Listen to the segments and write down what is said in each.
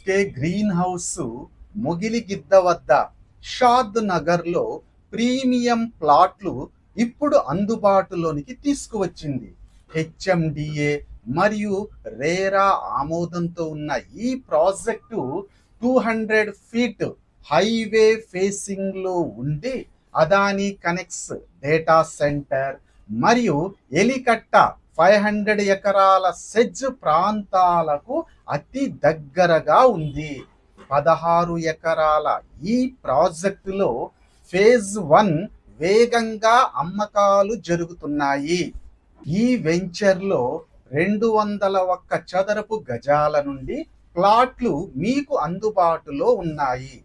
SK green house మొగిలిగిద్ద వద్ద షాద్ నగర్లో premium ప్లాట్లు ఇప్పుడు అందుబాటులోనికి తీసుకువచ్చింది. హెచ్ఎండిఏ మరియు రేరా ఆమోదంతో ఉన్న ఈ ప్రాజెక్టు 200 ఫీట్ హైవే ఫేసింగ్ లో ఉండి అదానీ కనెక్ట్స్ డేటా సెంటర్ మరియు ఎలికట్ట 500 ఎకరాల సెజ్ ప్రాంతాలకు అతి దగ్గరగా ఉంది. 16 ఎకరాల ఈ ప్రాజెక్టులో ఫేజ్ 1 వేగంగా అమ్మకాలు జరుగుతున్నాయి. ఈ వెంచర్లో 201 చదరపు గజాల నుండి ప్లాట్లు మీకు అందుబాటులో ఉన్నాయి.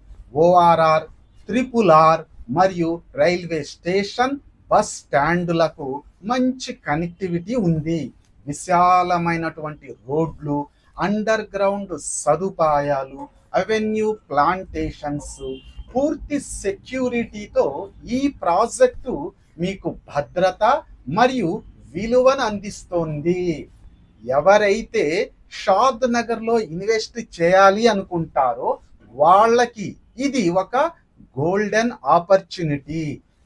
ఓఆర్ఆర్, RRR మరియు రైల్వే స్టేషన్, బస్ స్టాండులకు మంచి కనెక్టివిటీ ఉంది. విశాలమైనటువంటి రోడ్లు, అండర్ గ్రౌండ్ సదుపాయాలు, అవెన్యూ ప్లాంటేషన్స్, పూర్తి సెక్యూరిటీతో ఈ ప్రాజెక్టు మీకు భద్రత మరియు విలువను అందిస్తోంది. ఎవరైతే షాద్ నగర్లో ఇన్వెస్ట్ చేయాలి అనుకుంటారో వాళ్ళకి ఇది ఒక గోల్డెన్ ఆపర్చునిటీ.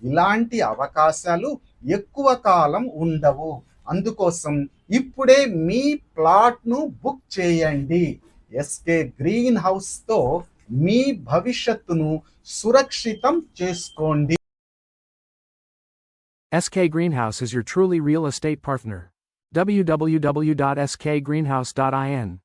ఇలాంటి అవకాశాలు ఎక్కువ కాలం ఉండవు. అందుకోసం ఇప్పుడే మీ ప్లాట్ను బుక్ చేయండి. ఎస్కే గ్రీన్ హౌస్తో మీ భవిష్యత్తును సురక్షితం చేసుకోండి. SK Greenhouse is your truly real estate partner. www.skgreenhouse.in